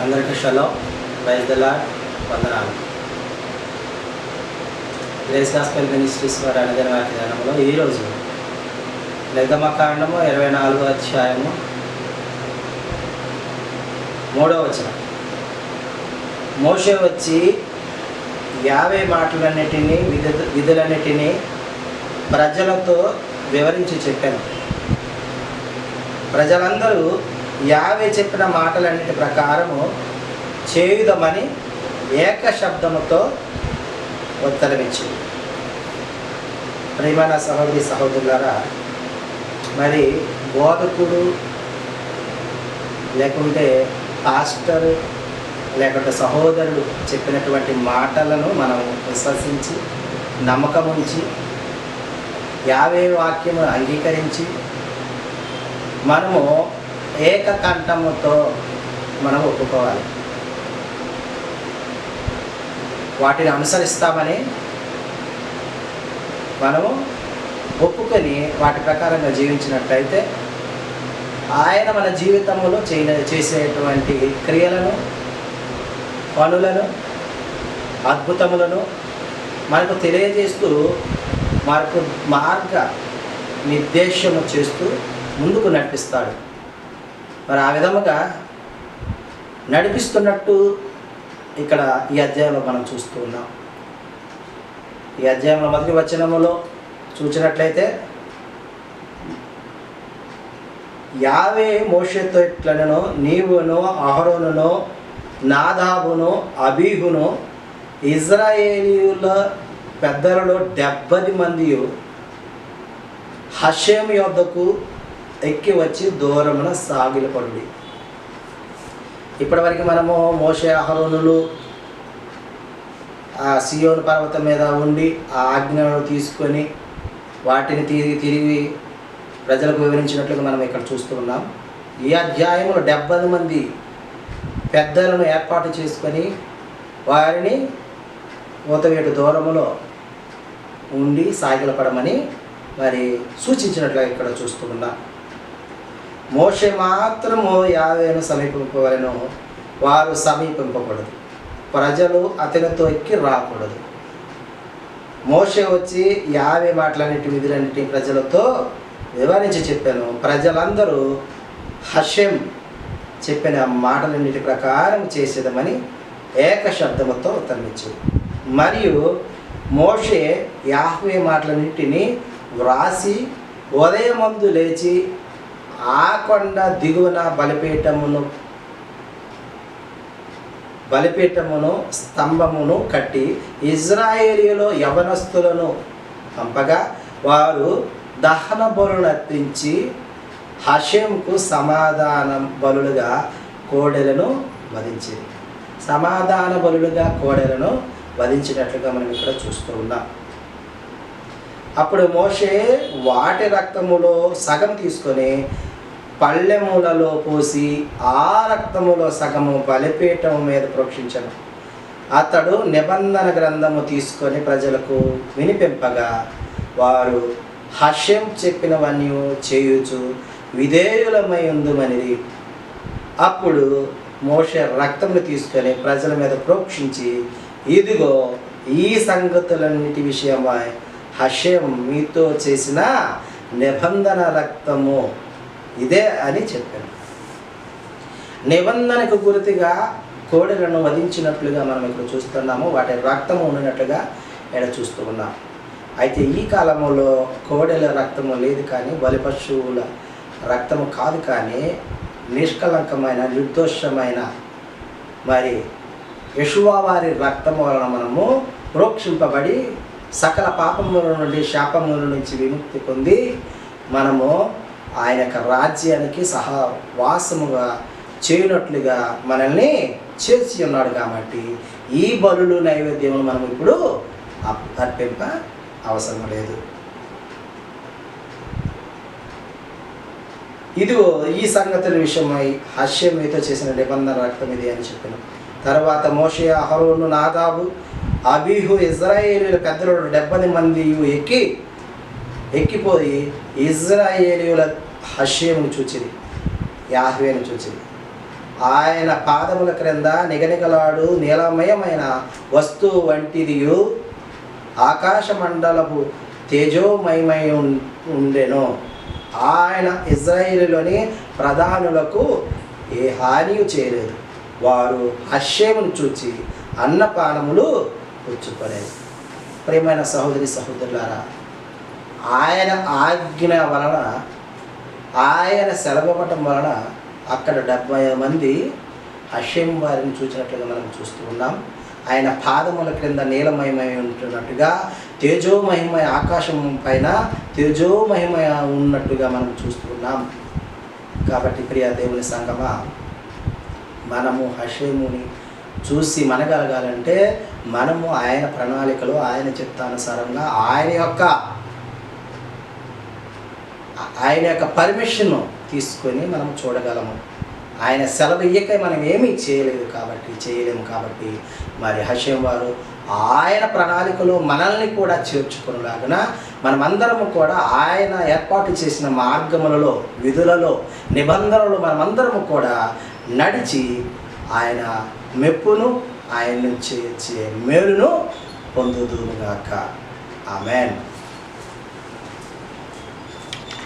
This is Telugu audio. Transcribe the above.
అందరికీ షలో ప్రైజ్ ద లార్డ్ వందనాలు. గ్రేస్ గాస్పెల్ మినిస్ట్రీస్ వారి అనుదిన వాక్యదానంలో ఈరోజు నిర్గమకాండము 24వ అధ్యాయము 3వ వచనం. మోషే వచ్చి 50 మాటలన్నిటినీ విధులన్నిటినీ ప్రజలతో వివరించి చెప్పాను. ప్రజలందరూ 50 చెప్పిన మాటలన్నిటి ప్రకారము చేయుదమని ఏక శబ్దముతో ఉత్తరమిచ్చింది. ప్రియమైన సహోదరి సహోదరులారా, మరి బోధకుడు లేకుంటే పాస్టర్ లేకుంటే సహోదరుడు చెప్పినటువంటి మాటలను మనం విశ్వసించి నమ్మకం ఉంచి 50 వాక్యము అంగీకరించి మనము ఏకకంఠముతో మనం ఒప్పుకోవాలి. వాటిని అనుసరిస్తామని మనము ఒప్పుకొని వాటి ప్రకారంగా జీవించినట్లయితే ఆయన మన జీవితంలో చేసేటువంటి క్రియలను, పనులను, అద్భుతములను మనకు తెలియజేస్తూ మనకు మార్గ నిర్దేశము చేస్తూ ముందుకు నడిపిస్తాడు. మరి ఆ విధముగా నడిపిస్తున్నట్టు ఇక్కడ ఈ అధ్యాయంలో మనం చూస్తూ ఉన్నాం. ఈ అధ్యాయంలో మొదటి వచనములో చూసినట్లయితే యావే మోషేతో ఇట్లనను, నీవును అహరోనును నాదాబును అబీహును ఇజ్రాయేలీయుల పెద్దలలో 70 మంది హషేము యొద్దకు ఎక్కి వచ్చి దూరమున సాగిలపడి. ఇప్పటివరకు మనము మోషే అహరోనులు ఆ సియోను పర్వతం మీద ఉండి ఆ ఆజ్ఞలను తీసుకొని వాటిని తిరిగి ప్రజలకు వివరించినట్లుగా మనం ఇక్కడ చూస్తూ ఉన్నాం. ఈ అధ్యాయంలో 70 మంది పెద్దలను ఏర్పాటు చేసుకొని వారిని ఊతవేటు దూరములో ఉండి సాగిలపడమని మరి సూచించినట్లుగా ఇక్కడ చూస్తూ ఉన్నాం. మోషే మాత్రము 50ను సమీపింపవలెను, వారు సమీపింపకూడదు, ప్రజలు అతనితో ఎక్కి రాకూడదు. మోషే వచ్చి 50 మాటలన్నిటి విధులన్నిటి ప్రజలతో వివరించి చెప్పాను. ప్రజలందరూ హషెం చెప్పిన మాటలన్నిటి ప్రకారం చేసేదమని ఏక శబ్దముతో ఉత్తరమిచ్చారు. మరియు మోషే 50 మాటలన్నిటిని వ్రాసి ఉదయమందు లేచి ఆ కొండ దిగువన బలిపీఠమును స్తంభమును కట్టి ఇజ్రాయేలీయులో యవనస్తులను పంపగా వారు దహన బలులను అర్పించి హషేముకు సమాధాన బలులుగా కోడెలను వధించింది. సమాధాన బలులుగా కోడెలను వధించినట్లుగా మనం ఇక్కడ చూస్తూ ఉన్నాం. అప్పుడు మోషే వాటి రక్తములో సగం తీసుకొని పళ్ళెములలో పోసి ఆ రక్తములో సగము బలిపీఠము మీద ప్రోక్షించను. అతడు నిబంధన గ్రంథము తీసుకొని ప్రజలకు వినిపింపగా వారు హషెం చెప్పినవన్నీ చేయుచు విధేయులమై ఉందుమనిది. అప్పుడు మోషే రక్తమును తీసుకొని ప్రజల మీద ప్రోక్షించి, ఇదిగో ఈ సంగతులన్నిటి విషయమై హషేం మీతో చేసిన నిబంధన రక్తము ఇదే అని చెప్పాను. నిబంధనకు గుర్తుగా కోడెలను వధించినట్లుగా మనం ఇక్కడ చూస్తున్నాము. వాటి రక్తము ఉన్నట్లుగా ఇక్కడ చూస్తూ ఉన్నాం. అయితే ఈ కాలంలో కోడెల రక్తము లేదు, కానీ బలిపశువుల రక్తము కాదు, కానీ నిష్కలంకమైన నిర్దోషమైన మరి యెషువా వారి రక్తము వలన మనము ప్రోక్షింపబడి సకల పాపముల నుండి, శాపముల నుంచి విముక్తి పొంది మనము ఆయన యొక్క రాజ్యానికి సహవాసముగా చేయనట్లుగా మనల్ని చేసి ఉన్నాడు. కాబట్టి ఈ బలులు నైవేద్యములు మనం ఇప్పుడు అర్పింప అవసరం లేదు. ఇదిగో ఈ సంగతుల విషయమై హషేం మీతో చేసిన నిబంధన రక్తం ఇది అని చెప్పాను. తర్వాత మోషే అహరోను నాదాబు అబీహు ఇజ్రాయేలీయుల పెద్దలు 70 మంది ఎక్కిపోయి ఇజ్రాయేలీయుల హషేమును చూచిరి, యాహ్వేను చూచిరి. ఆయన పాదముల క్రింద నిగనిగలాడు నీలమయమైన వస్తువు వంటిదియు ఆకాశ మండలపు తేజోమయమై ఉండెను. ఆయన ఇజ్రాయేలులోని ప్రధానులకు ఏ హానియు చేయలేదు. వారు హర్షేమును చూచి అన్నపానములు పుచ్చుకొనేది. ప్రియమైన సహోదరి సహోదరులారా, ఆయన ఆజ్ఞ వలన, ఆయన సెలవివ్వటం వలన అక్కడ 70 మంది హషేం వారిని చూసినట్లుగా మనం చూస్తూ ఉన్నాం. ఆయన పాదముల క్రింద నీలమయమై ఉంటున్నట్టుగా, తేజోమహిమయ ఆకాశం పైన తేజోమహిమయ ఉన్నట్టుగా మనం చూస్తూ ఉన్నాం. కాబట్టి ప్రియ దేవుని సంగమా, మనము హషేముని చూసి మనగలగాలంటే మనము ఆయన ప్రణాళికలో, ఆయన చిత్తానుసారంగా ఆయన యొక్క పర్మిషన్ తీసుకొని మనం చూడగలము. ఆయన సెలవు ఇయ్యక మనం ఏమీ చేయలేము కాబట్టి మరి హషేం వారు ఆయన ప్రణాళికలో మనల్ని కూడా చేర్చుకునేలాగున మనమందరము కూడా ఆయన ఏర్పాటు చేసిన మార్గములలో, విధులలో, నిబంధనలు మనమందరము కూడా నడిచి ఆయన మెప్పును, ఆయన నుంచి వచ్చే మేలును పొందుదుముగాక. ఆమేన్.